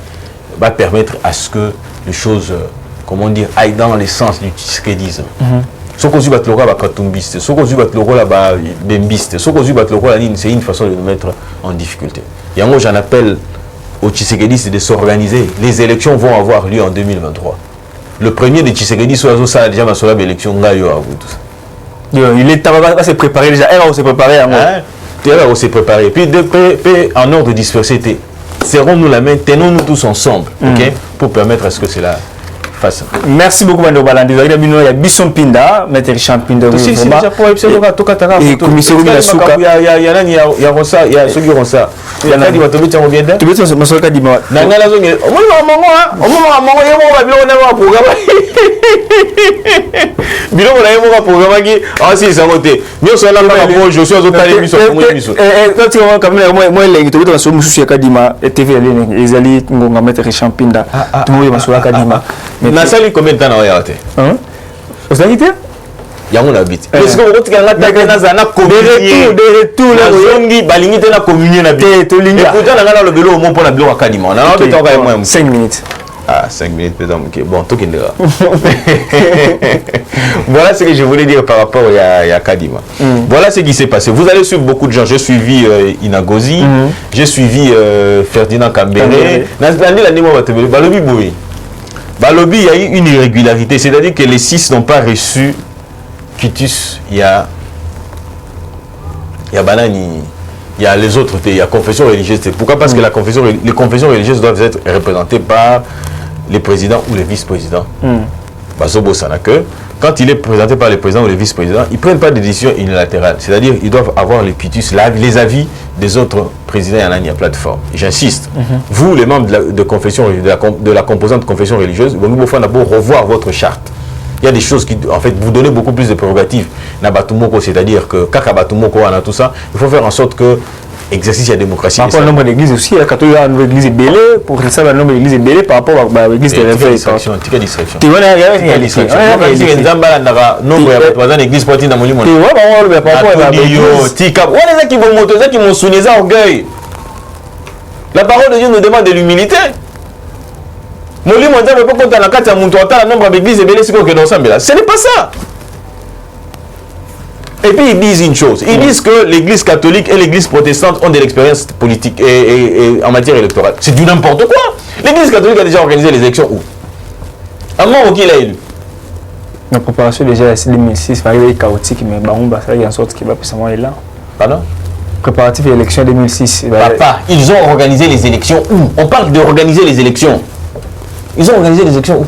va permettre à ce que les choses, comment dire, aillent dans le sens du tshisekedisme. Ce qu'on dit battre le roi katumbiste, ce qu'on dit battre le roi là-bas bembiste, ce qu'on dit battre le roi c'est une façon de nous mettre en difficulté. Et moi j'en appelle aux tshisekedistes de s'organiser. Les élections vont avoir lieu en 2023. Le premier de Tshisekedi, ça a déjà sur l'élection, il est temps de se préparer déjà. Elle va se préparer à moi. Elle va se préparer. Puis en ordre dispersé. Serrons-nous la main, tenons-nous tous ensemble, ok, pour permettre à ce que cela fasse. Merci beaucoup, Mando Balandi. Il y a Bisson Pinda, Maître Richard Mpinda. C'est déjà pour et commissaire il y a Rosa, il y a ceux qui ont ça. Il y a dit tu veux bien tu veux ça monsieur Kadima. Nangala zonge. Bilo na yemo programme qui ah si ça voté. Nous sommes là pour je suis aux autres émissions pour émission. Quand tu vois comme moi les tu veux sur monsieur Kadima et TV les ali ngonga Maître Richard Mpinda. Tu vois monsieur Kadima. Na sali combien de temps na yate? Vous avez dit yango habite parce que vous êtes là na communier de retour là zongi balingi te na communier na bien to linga et pourtant na le belo au moins pour la bilo Kadima on a peut-être encore moins 5 minutes. Ah, 5 minutes, peut-être. Bon, tout qui est là. Voilà ce que je voulais dire par rapport à Kadima. Voilà ce qui s'est passé. Vous allez suivre beaucoup de gens. J'ai suivi Inagozi, j'ai suivi Ferdinand Kambere. Balobi, il y a eu une irrégularité. C'est-à-dire que les 6 n'ont pas reçu quitus. Il y a Banani. Il y a les autres, il y a confession religieuse. Pourquoi? Parce que les confessions religieuses doivent être représentées par les présidents ou les vice-présidents. Bazobo Sanake, quand il est présenté par les présidents ou les vice-présidents, ils ne prennent pas de décision unilatérale. C'est-à-dire qu'ils doivent avoir les quitus, les avis des autres présidents et en ligne plateforme. J'insiste, vous, les membres de confession, de la composante confession religieuse, vous devez d'abord revoir votre charte. Il y a des choses qui, en fait, vous donnez beaucoup plus de prérogatives. C'est-à-dire que, tout ça, il faut faire en sorte que exercice la démocratie. Par rapport au nombre d'églises aussi, quand il y a une église belée, pour que ça, le nombre d'églises belée par rapport à l'église de la distraction. Tu as distraction. Tu vois, il y a distraction. Il y a nombre d'églises pour dans mon lit. Tu vois, par rapport à l'église. Tu vois, les gens qui vont monter, qui m'ont souligné ça orgueil. La parole de Dieu nous demande de l'humilité. Mon lit, mon Dieu, ne peut pas compter la carte à mon toit, le nombre d'églises belées, c'est quoi que dans ça. Ce n'est pas ça. Et puis ils disent une chose, ils disent que l'église catholique et l'église protestante ont de l'expérience politique et en matière électorale. C'est du n'importe quoi. L'église catholique a déjà organisé les élections où? À Maroc, il a élu. La préparation déjà c'est 2006, il y a chaotique, mais il y a en sorte qu'il va plus savoir là. Pardon? Préparatif élection 2006. Papa, ils ont organisé les élections où? On parle d'organiser les élections. Ils ont organisé les élections où?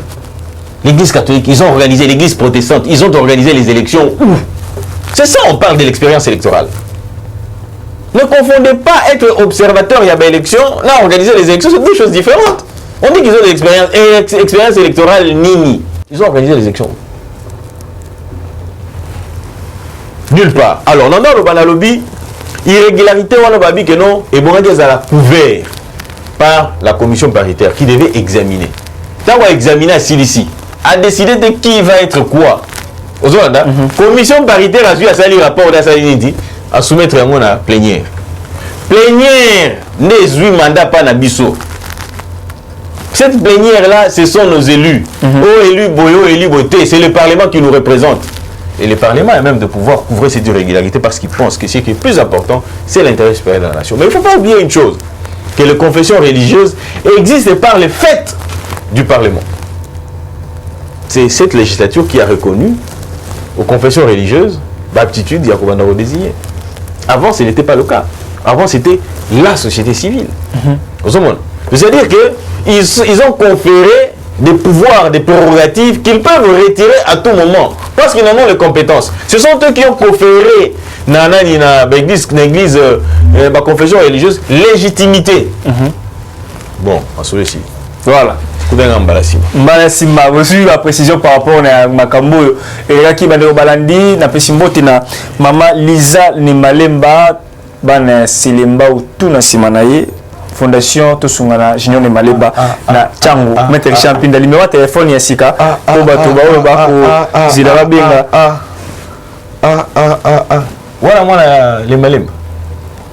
L'église catholique, ils ont organisé l'église protestante, ils ont organisé les élections où? C'est ça, on parle de l'expérience électorale. Ne confondez pas être observateur et l'élection, là, organiser les élections, c'est deux choses différentes. On dit qu'ils ont de l'expérience électorale nini. Ils ont organisé les élections. Nulle part. Alors, dans le lobby, irrégularité, on a dit que non, et bon, ils ont couvert par la commission paritaire qui devait examiner. Quand on va examiner à Silici, a décidé de qui va être quoi. Commission paritaire a su à salir rapport à Salinidi, à soumettre à plénière. Plénière, n'est 8 mandats pas Nabiso. Cette plénière-là, ce sont nos élus. Oh, élus Boyo, élus Boté, c'est le Parlement qui nous représente. Et le Parlement a même de pouvoir couvrir cette irrégularité parce qu'il pense que ce qui est plus important, c'est l'intérêt supérieur de la nation. Mais il ne faut pas oublier une chose, que les confessions religieuses existent par le fait du Parlement. C'est cette législature qui a reconnu aux confessions religieuses l'aptitude d'Yakobandaro désigné. Avant, ce n'était pas le cas. Avant, c'était la société civile. C'est-à-dire qu'ils ont conféré des pouvoirs, des prérogatives qu'ils peuvent retirer à tout moment. Parce qu'ils en ont les compétences. Ce sont eux qui ont conféré dans l'église, la confession religieuse, légitimité. Bon, à celui-ci. Voilà. Mbalasima, reçu la précision par rapport à Makambo. Et là, qui va de Balandi, na Pesimbote na Maman Lisa Nimalemba, Ban Silemba ou tout na Simanaye. Fondation Tosungana Junior Nimalemba na Chango. Maître Champin, le numéro de téléphone Yassika. Toba Toba Oba ko Zidara Benga. Voilà moi les Malemba.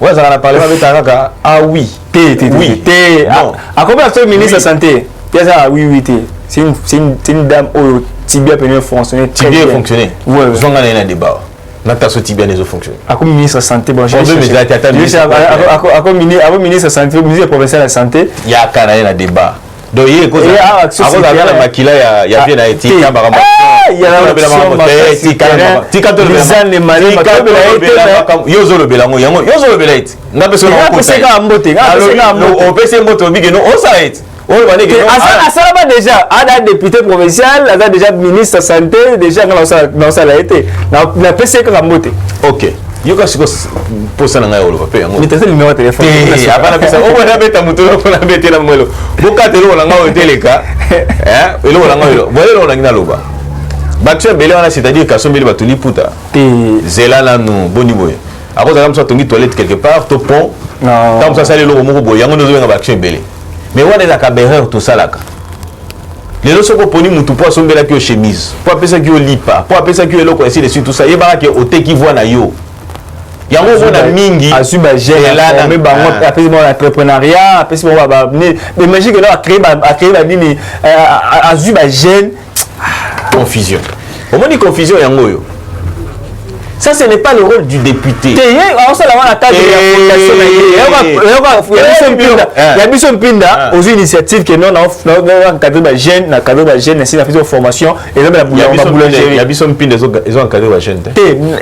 Ouais, ça a parlé avec Taraka. Ah oui. Oui. À combien de ministre de la Santé? Oui. C'est une dame au tibia peut fonctionner. Tibia fonctionner. Oui. Vous en avez un débat. Notre tibia n'est pas fonctionné. À comme ministre de la Santé, bon, ministre de la Santé, ministre provincial de la Santé. Il y a un débat. Donc il y a cause la makila il y a bien été il y a déjà un député provincial, déjà ministre de la Santé, déjà dans ça l'a été. La PC OK. Yo ka siko posa na ngai oloba pe yango. Mais t'as le numéro de téléphone. Abana pesa. O mwana beta mutu ko na beta na mwelo. Boka telo na ngao teleka. Elo na ngao. Boyelo na ngina loba. Bakshe bele wana c'est-à-dire ka sombeli batuli puta. Zela na no boni boye. Ako za kamso tongi toilette quelque part to pont. Non. Comme ça sale lo moko boye yango nozo nga bakshe bele. Mais wana za ka berreur to salaka. Les autres sont poni mutu po sombela ki o chemise. Po apesa ki o lipa. Po apesa ki o eloko ainsi de suite tout ça. Yeba ke o te ki voit na yo. Il y a un moment mingi à suba gère là mais après mon entrepreneuriat après mon va mais imagine que là à créer la ligne à suba gêne confusion au moins confusion yango yo. Ça, ce n'est pas le rôle du député. Il y a Bisson Pinda aux initiatives que nous avons encadré les jeunes, ainsi la formation et là la boulangerie. Il y a Bisson Pinda, ils ont encadré les jeunes.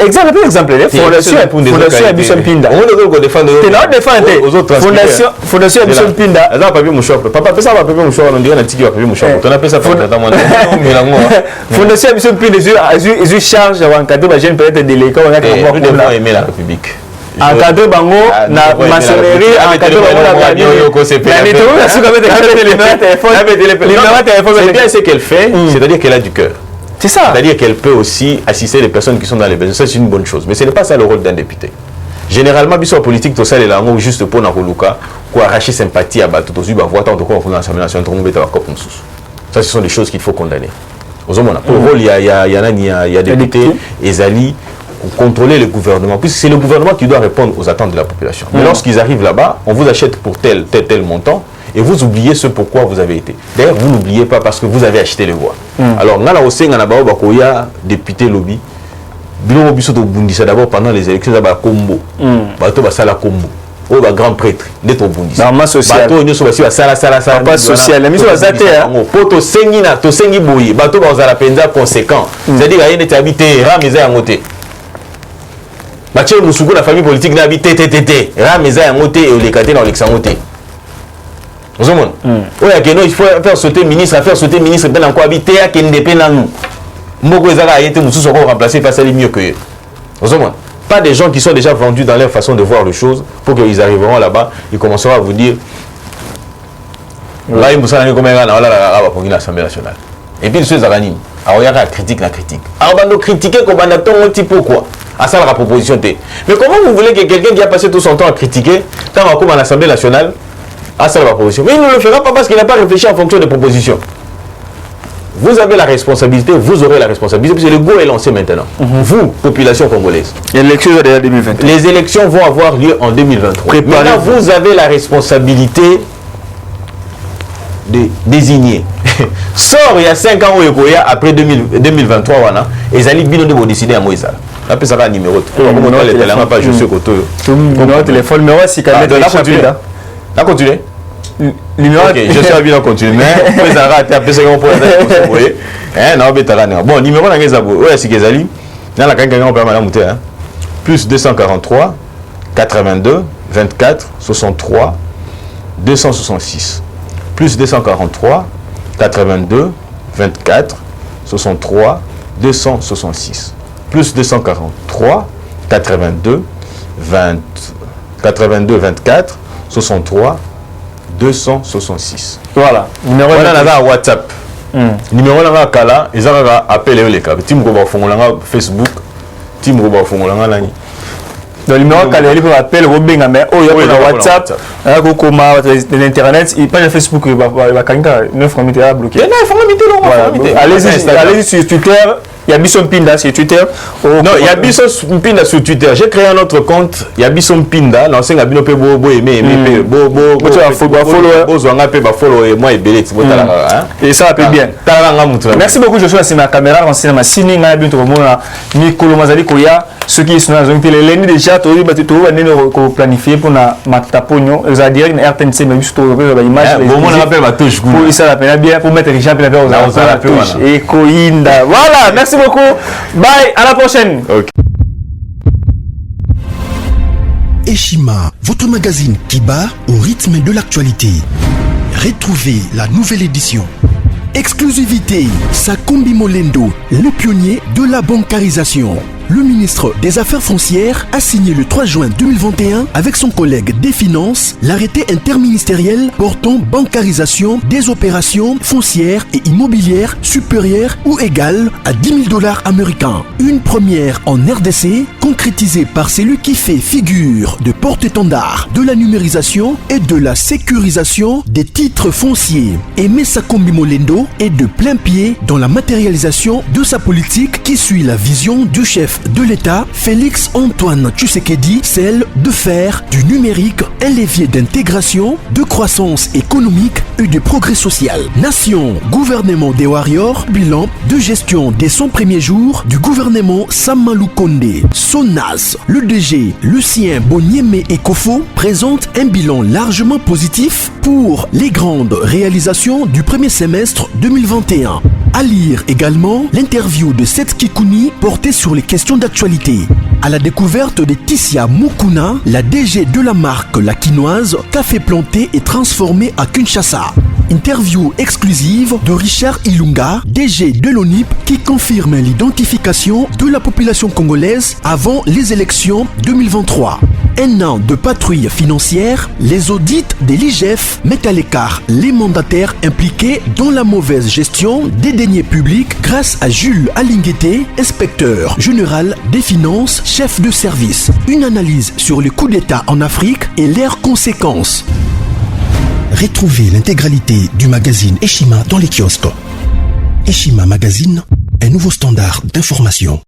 Exemple, fondation Bisson Pinda. On défendre. Fondation Bisson Pinda. Papa, ça va papier mouchoir, on dirait un tiki va papier mouchoir. On appelle ça Fondation Bisson Pinda, ils chargent d'encadrer les jeunes peut-être délégués. Nous devons aimer la République. Encadré bango na maçonnerie, encadré bango c'est bien ce qu'elle fait, c'est-à-dire qu'elle a du cœur. C'est ça. C'est-à-dire qu'elle peut aussi assister les personnes qui sont dans les besoins. Ça, c'est une bonne chose. Mais ce n'est pas ça le rôle d'un député. Généralement, en politique, tout ça, les langues juste pour arracher sympathie à battre, tout l'Assemblée nationale, ça, ce sont des choses qu'il faut condamner. Pour le rôle, il y a des députés, Ezali, contrôler le gouvernement, puisque c'est le gouvernement qui doit répondre aux attentes de la population. Mais lorsqu'ils arrivent là-bas, on vous achète pour tel montant, et vous oubliez ce pourquoi vous avez été. D'ailleurs, vous n'oubliez pas parce que vous avez acheté les voix. Alors, on a aussi un député lobby, d'abord pendant les élections, il y a un combo. au grand prêtre d'être bondissant. Normalement social. Bateau nous sommes sala pas social. La mission va zater. Poto sengi na to sengi boyi. Bateau ba za la penza conséquent. C'est-à-dire qu'il y a habité rameza ngote. Bateau musuku la famille politique na habité TTT. Rameza ngote et le katé dans l'exangote. Vous comprenez? Oya que non, il faut faire sauter ministre, ben encore habiter à kende pe na nous. Moko ezaka ayete mususu ko remplacer face à lui mieux que eux. Vous comprenez? Pas des gens qui sont déjà vendus dans leur façon de voir les choses, pour qu'ils arriveront là-bas, ils commenceront à vous dire là, ils vont s'en aller comme pour l'Assemblée nationale. Et puis, ceux qui il y a critique. Alors, on va nous critiquer comme on attend un petit peu quoi. À ça, la proposition. Mais comment vous voulez que quelqu'un qui a passé tout son temps à critiquer, quand on va à l'Assemblée nationale, à ça, la proposition? Mais il ne le fera pas parce qu'il n'a pas réfléchi en fonction des propositions. Vous avez la responsabilité, vous aurez la responsabilité, parce que le go est lancé maintenant. Vous, population congolaise. L'élection est déjà 2023. Les élections vont avoir lieu en 2023. Maintenant, vous avez la responsabilité de désigner. Sort il y a 5 ans, après 2023, et Zali Bino de vous décider à Moïse. Après ça, numéro. Je suis numéro téléphone, numéro si quand même. Là, continuez. Numéro je suis à bien continuer. Mais ça rate après ça, on peut bon, numéro dans les abos. Ouais, c'est Kezali. Dans la campagne, on peut aller monter. Plus 243 82 24 63 266. Plus 243 82 24 63 266. Plus 243 82 24 63 266. Voilà. Numéro là WhatsApp. Numéro là kala, ils ont appelé les cas. Tim Roba Fongolanga Facebook, Tim Roba Fongolanga nani. Le numéro kala il peut appeler Robinga mais oh il y a WhatsApp, il y a l'internet, il pas Facebook, il va kanga 9 comité à bloquer. Allez-y sur Twitter. Il y a Bisson Pinda sur Twitter. Non, il y a Bisson Pinda sur Twitter. J'ai créé un autre compte. Il y a Bisson Pinda. L'ancien a bien et ça va bien. Merci beaucoup, je suis à ma caméra. Renseigne ma signe. Nicolas Mazali Koya. Ceux qui sont dans la zone, les déjà, tu as planifié pour ma taponio. Ils ont dit une RTNC, mais juste pour l'image. Pour ça, la bien pour mettre les gens à la touche. Et Koinda. Voilà, merci beaucoup. Bye, à la prochaine. Okay. Eshima, votre magazine qui bat au rythme de l'actualité. Retrouvez la nouvelle édition. Exclusivité, Sakombi Molendo, le pionnier de la bancarisation. Le ministre des Affaires foncières a signé le 3 juin 2021 avec son collègue des Finances l'arrêté interministériel portant bancarisation des opérations foncières et immobilières supérieures ou égales à $10 000 américains. Une première en RDC concrétisée par celui qui fait figure de porte-étendard de la numérisation et de la sécurisation des titres fonciers. Aimé Sakombi Molendo est de plein pied dans la matérialisation de sa politique qui suit la vision du chef de l'État, Félix Antoine Tshisekedi, celle de faire du numérique un levier d'intégration, de croissance économique et de progrès social. Nation, gouvernement des Warriors, bilan de gestion des 100 premiers jours du gouvernement Samalou Kondé. SONAS, le DG Lucien Boniemé Ekofo présente un bilan largement positif pour les grandes réalisations du premier semestre 2021. À lire également l'interview de Seth Kikouni portée sur les questions d'actualité. À la découverte de Tissia Mukuna, la DG de la marque La Quinoise, café planté et transformé à Kinshasa. Interview exclusive de Richard Ilunga, DG de l'ONIP, qui confirme l'identification de la population congolaise avant les élections 2023. Un an de patrouille financière, les audits de l'IGF mettent à l'écart les mandataires impliqués dans la mauvaise gestion des deniers publics grâce à Jules Alinguete, inspecteur général des finances, chef de service. Une analyse sur les coups d'État en Afrique et leurs conséquences. Retrouvez l'intégralité du magazine Eshima dans les kiosques. Eshima Magazine, un nouveau standard d'information.